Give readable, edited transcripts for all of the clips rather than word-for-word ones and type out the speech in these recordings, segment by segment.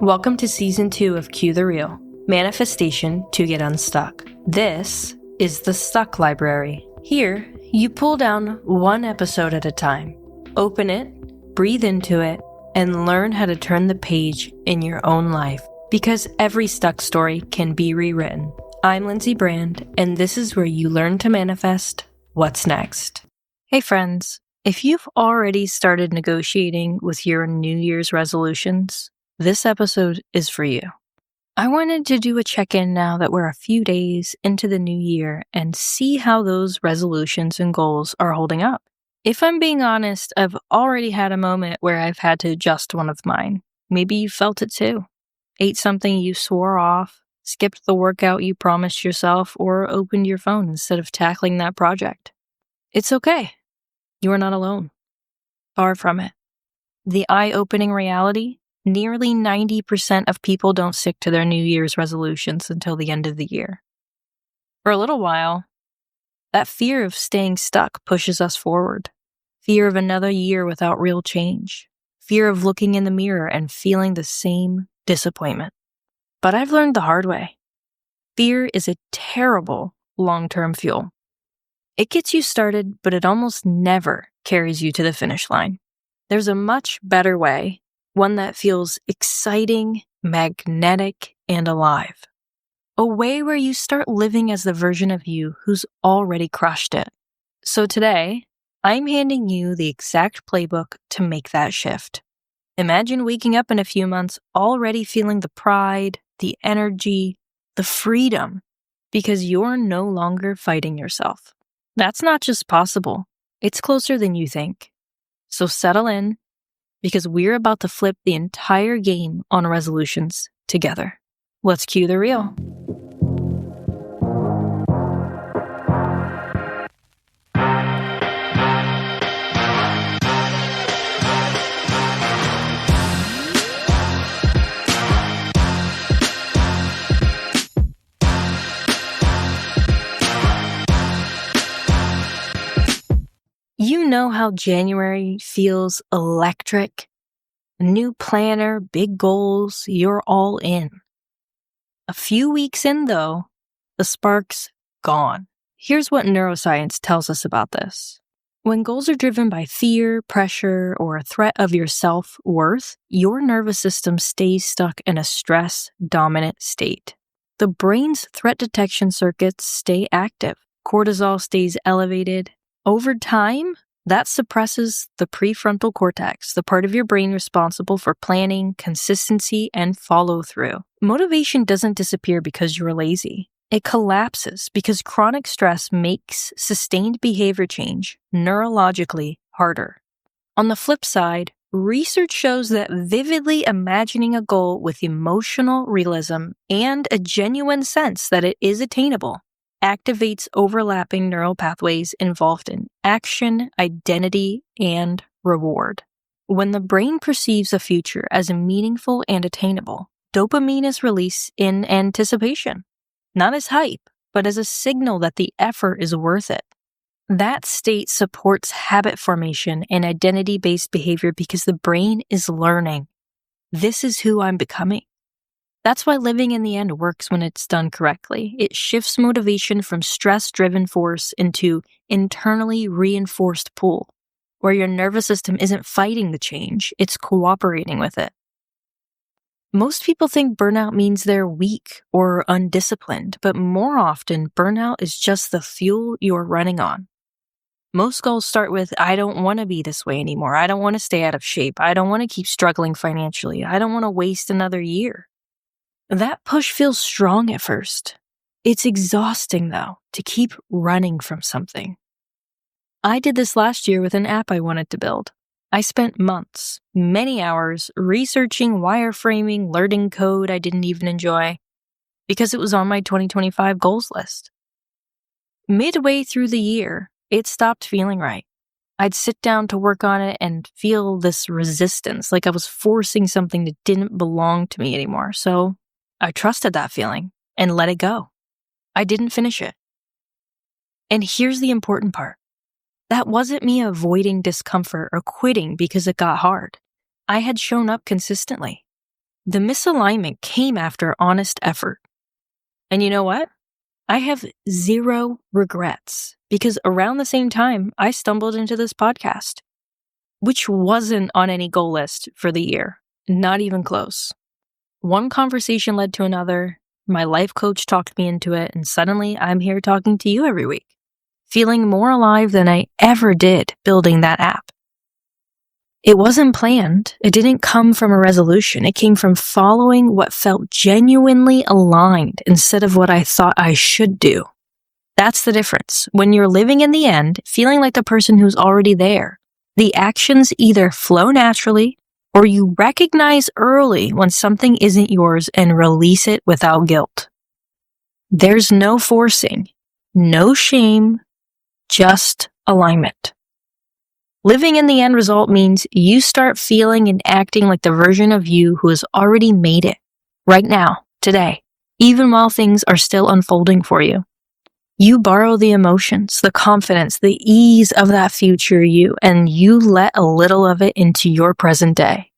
Welcome to Season 2 of Cue the Reel, Manifestation to Get Unstuck. This is the Stuck Library. Here, you pull down one episode at a time, open it, breathe into it, and learn how to turn the page in your own life. Because every stuck story can be rewritten. I'm Lindsay Brand, and this is where you learn to manifest what's next. Hey friends, if you've already started negotiating with your New Year's resolutions, this episode is for you. I wanted to do a check-in now that we're a few days into the new year and see how those resolutions and goals are holding up. If I'm being honest, I've already had a moment where I've had to adjust one of mine. Maybe you felt it too. Ate something you swore off, skipped the workout you promised yourself, or opened your phone instead of tackling that project. It's okay. You are not alone. Far from it. The eye-opening reality: nearly 90% of people don't stick to their New Year's resolutions until the end of the year. For a little while, that fear of staying stuck pushes us forward. Fear of another year without real change. Fear of looking in the mirror and feeling the same disappointment. But I've learned the hard way. Fear is a terrible long-term fuel. It gets you started, but it almost never carries you to the finish line. There's a much better way. One that feels exciting, magnetic, and alive. A way where you start living as the version of you who's already crushed it. So today, I'm handing you the exact playbook to make that shift. Imagine waking up in a few months already feeling the pride, the energy, the freedom, because you're no longer fighting yourself. That's not just possible. It's closer than you think. So settle in, because we're about to flip the entire game on resolutions together. Let's cue the reel. You know how January feels electric? A new planner, big goals, you're all in. A few weeks in though, the spark's gone. Here's what neuroscience tells us about this. When goals are driven by fear, pressure, or a threat of your self-worth, your nervous system stays stuck in a stress-dominant state. The brain's threat detection circuits stay active. Cortisol stays elevated. Over time, that suppresses the prefrontal cortex, the part of your brain responsible for planning, consistency, and follow-through. Motivation doesn't disappear because you're lazy. It collapses because chronic stress makes sustained behavior change neurologically harder. On the flip side, research shows that vividly imagining a goal with emotional realism and a genuine sense that it is attainable activates overlapping neural pathways involved in action, identity, and reward. When the brain perceives a future as meaningful and attainable, dopamine is released in anticipation, not as hype, but as a signal that the effort is worth it. That state supports habit formation and identity-based behavior because the brain is learning. This is who I'm becoming. That's why living in the end works when it's done correctly. It shifts motivation from stress-driven force into internally reinforced pull, where your nervous system isn't fighting the change, it's cooperating with it. Most people think burnout means they're weak or undisciplined, but more often, burnout is just the fuel you're running on. Most goals start with, I don't want to be this way anymore. I don't want to stay out of shape. I don't want to keep struggling financially. I don't want to waste another year. That push feels strong at first. It's exhausting, though, to keep running from something. I did this last year with an app I wanted to build. I spent months, many hours, researching wireframing, learning code I didn't even enjoy, because it was on my 2025 goals list. Midway through the year, it stopped feeling right. I'd sit down to work on it and feel this resistance, like I was forcing something that didn't belong to me anymore. So I trusted that feeling and let it go. I didn't finish it. And here's the important part. That wasn't me avoiding discomfort or quitting because it got hard. I had shown up consistently. The misalignment came after honest effort. And you know what? I have zero regrets because around the same time, I stumbled into this podcast, which wasn't on any goal list for the year, not even close. One conversation led to another. My life coach talked me into it, and suddenly I'm here talking to you every week, feeling more alive than I ever did building that app. It wasn't planned. It didn't come from a resolution. It came from following what felt genuinely aligned instead of what I thought I should do. That's the difference. When you're living in the end, feeling like the person who's already there, the actions either flow naturally or you recognize early when something isn't yours and release it without guilt. There's no forcing, no shame, just alignment. Living in the end result means you start feeling and acting like the version of you who has already made it, right now, today, even while things are still unfolding for you. You borrow the emotions, the confidence, the ease of that future you, and you let a little of it into your present day.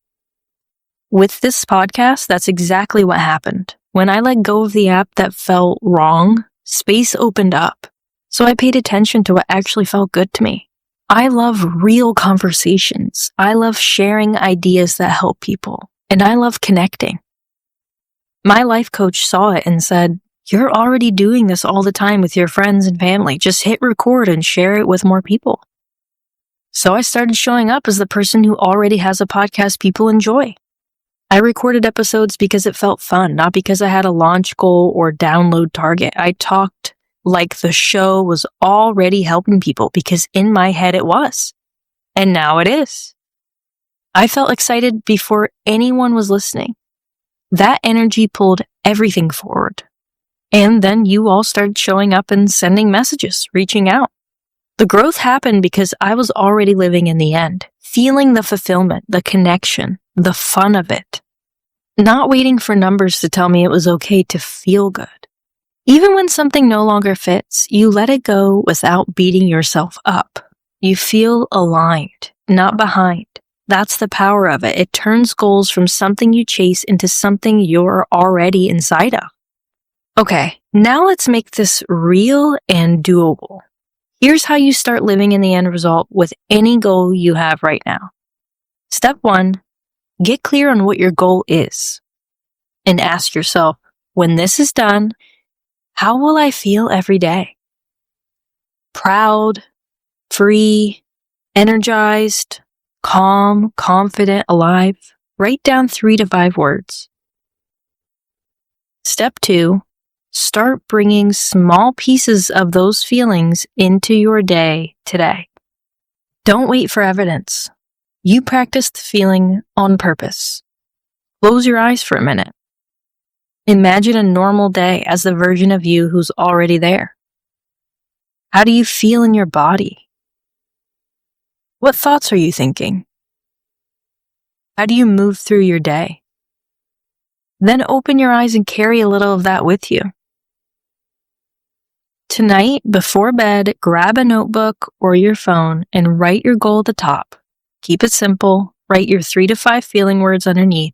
With this podcast, that's exactly what happened. When I let go of the app that felt wrong, space opened up. So I paid attention to what actually felt good to me. I love real conversations. I love sharing ideas that help people. And I love connecting. My life coach saw it and said, "You're already doing this all the time with your friends and family. Just hit record and share it with more people." So I started showing up as the person who already has a podcast people enjoy. I recorded episodes because it felt fun, not because I had a launch goal or download target. I talked like the show was already helping people because in my head it was. And now it is. I felt excited before anyone was listening. That energy pulled everything forward. And then you all started showing up and sending messages, reaching out. The growth happened because I was already living in the end, feeling the fulfillment, the connection, the fun of it. Not waiting for numbers to tell me it was okay to feel good. Even when something no longer fits, you let it go without beating yourself up. You feel aligned, not behind. That's the power of it. It turns goals from something you chase into something you're already inside of. Okay, now let's make this real and doable. Here's how you start living in the end result with any goal you have right now. Step 1, get clear on what your goal is. And ask yourself, when this is done, how will I feel every day? Proud, free, energized, calm, confident, alive. Write down 3 to 5 words. Step 2, start bringing small pieces of those feelings into your day today. Don't wait for evidence. You practice the feeling on purpose. Close your eyes for a minute. Imagine a normal day as the version of you who's already there. How do you feel in your body? What thoughts are you thinking? How do you move through your day? Then open your eyes and carry a little of that with you. Tonight, before bed, grab a notebook or your phone and write your goal at the top. Keep it simple. Write your 3 to 5 feeling words underneath.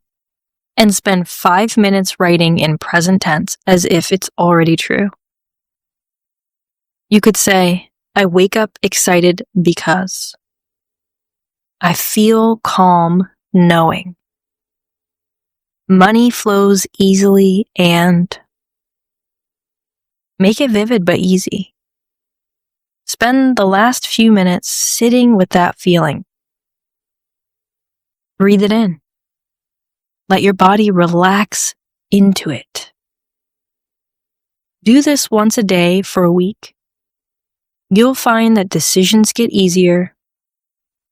And spend 5 minutes writing in present tense as if it's already true. You could say, I wake up excited because. I feel calm knowing. Money flows easily and. Make it vivid but easy. Spend the last few minutes sitting with that feeling. Breathe it in. Let your body relax into it. Do this once a day for a week. You'll find that decisions get easier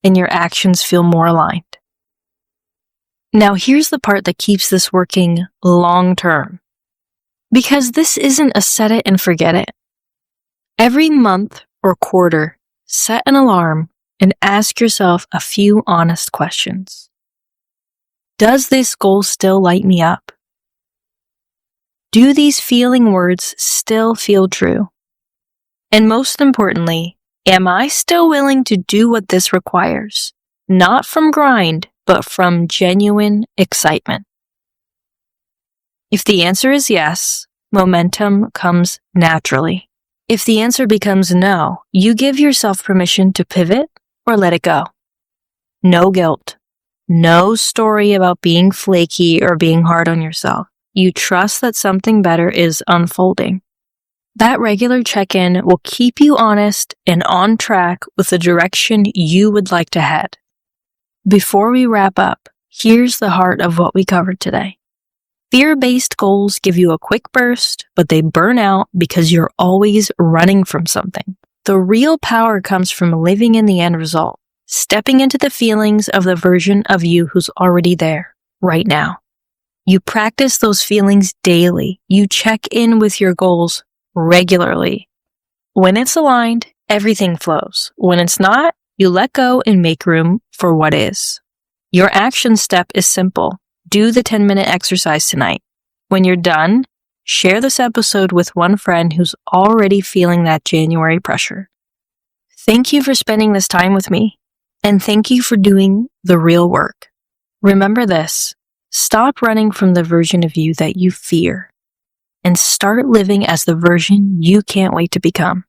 and your actions feel more aligned. Now here's the part that keeps this working long term. Because this isn't a set it and forget it. Every month or quarter, set an alarm and ask yourself a few honest questions. Does this goal still light me up? Do these feeling words still feel true? And most importantly, am I still willing to do what this requires? Not from grind, but from genuine excitement. If the answer is yes, momentum comes naturally. If the answer becomes no, you give yourself permission to pivot or let it go. No guilt. No story about being flaky or being hard on yourself. You trust that something better is unfolding. That regular check-in will keep you honest and on track with the direction you would like to head. Before we wrap up, here's the heart of what we covered today. Fear-based goals give you a quick burst, but they burn out because you're always running from something. The real power comes from living in the end result, stepping into the feelings of the version of you who's already there, right now. You practice those feelings daily. You check in with your goals regularly. When it's aligned, everything flows. When it's not, you let go and make room for what is. Your action step is simple. Do the 10-minute exercise tonight. When you're done, share this episode with one friend who's already feeling that January pressure. Thank you for spending this time with me, and thank you for doing the real work. Remember this, stop running from the version of you that you fear, and start living as the version you can't wait to become.